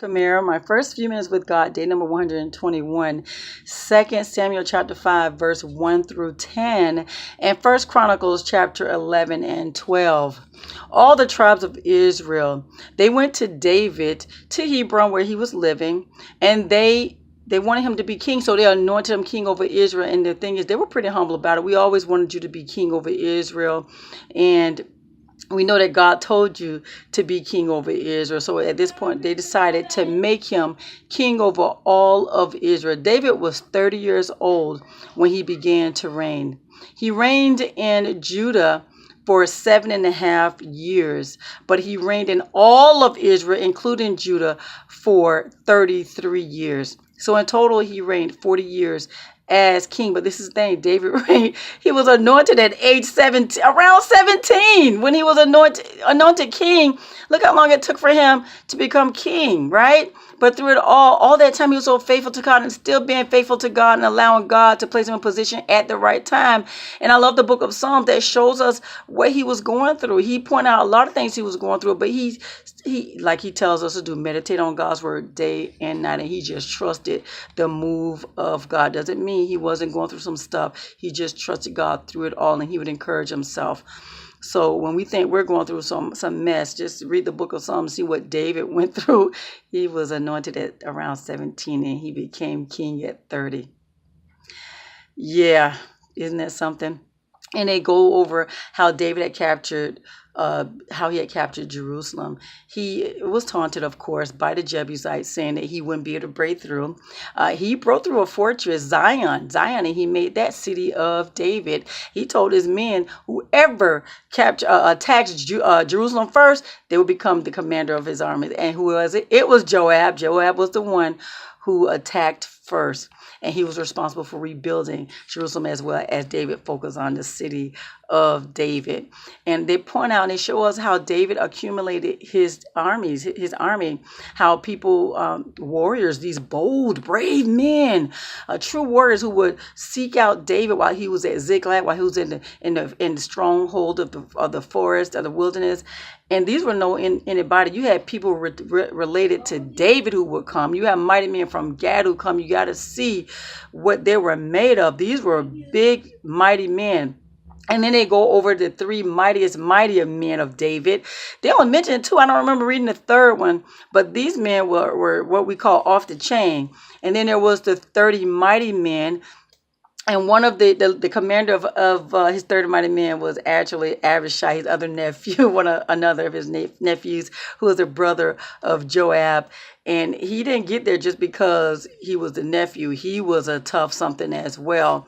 Kamera, my first few minutes with God, day number 121, 2 Samuel chapter 5, verse 1 through 10, and 1 Chronicles chapter 11 and 12. All the tribes of Israel, they went to David to Hebron where he was living, and they wanted him to be king, so they anointed him king over Israel. And the thing is, they were pretty humble about it. We always wanted you to be king over Israel, and we know that God told you to be king over Israel. So at this point, they decided to make him king over all of Israel. David was 30 years old when he began to reign. He reigned in Judah for 7.5 years, but he reigned in all of Israel, including Judah, for 33 years. So in total, he reigned 40 years as king. But this is the thing, David reigned. He was anointed at age 17, around 17 when he was anointed king. Look how long it took for him to become king, right? But through it all that time, he was so faithful to God and still being faithful to God and allowing God to place him in position at the right time. And I love the book of Psalms that shows us what he was going through. He pointed out a lot of things he was going through, but he like he tells us to do, meditate on God's word day and night. And he just trusted the move of God. Doesn't mean he wasn't going through some stuff. He just trusted God through it all, and he would encourage himself. So when we think we're going through some mess, just read the book of Psalms, see what David went through. He was anointed at around 17 and he became king at 30. Yeah, isn't that something? And they go over how David had captured Jerusalem. He was taunted, of course, by the Jebusites, saying that he wouldn't be able to break through. He broke through a fortress, Zion, and he made that city of David. He told his men, whoever attacks Jerusalem first, they would become the commander of his army. And who was it? It was Joab. Joab was the one who attacked first. And he was responsible for rebuilding Jerusalem as well as David focused on the city of David. And they point out and they show us how David accumulated his army, how people, warriors, these bold, brave men, true warriors who would seek out David while he was at Ziklag, while he was in the stronghold of the forest, of the wilderness. And these were no anybody. You had people related to David who would come. You had mighty men from Gad who come. You got to see what they were made of. These were big, mighty men. And then they go over the three mightier men of David. They only mentioned two. I don't remember reading the third one, but these men were what we call off the chain. And then there was the 30 mighty men. And one of the commander of his 30 mighty men was actually Abishai, his other nephew, another of his nephews, who was a brother of Joab. And he didn't get there just because he was the nephew. He was a tough something as well.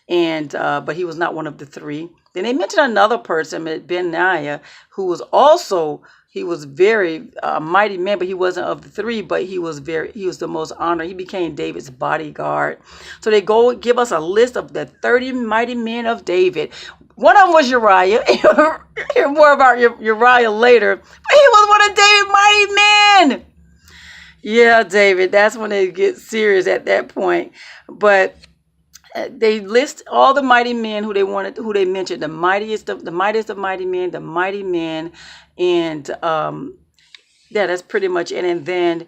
And but he was not one of the three. Then they mentioned another person, Benaiah, who was also, he was very mighty man, but he wasn't of the three, but he was the most honored. He became David's bodyguard. So they go give us a list of the 30 mighty men of David. One of them was Uriah. You'll hear more about Uriah later. But he was one of David's mighty men. Yeah, David, that's when it gets serious at that point. But they list all the mighty men who they mentioned, the mightiest of mighty men, the mighty men, and yeah, that's pretty much it. And then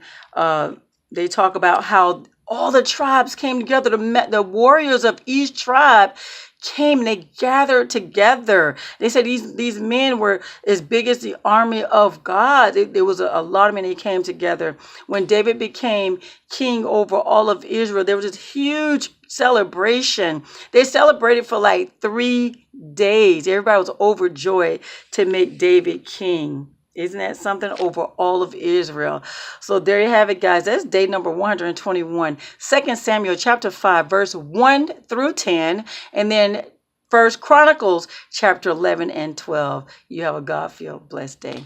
they talk about how all the tribes came together. The warriors of each tribe came and they gathered together. They said these men were as big as the army of God. There was a lot of men that came together. When David became king over all of Israel, there was this huge celebration. They celebrated for like 3 days. Everybody was overjoyed to make David king. Isn't that something? Over all of Israel. So there you have it, guys. That's day number 121. 2 Samuel chapter 5, verse 1 through 10. And then 1 Chronicles chapter 11 and 12. You have a God-filled, blessed day.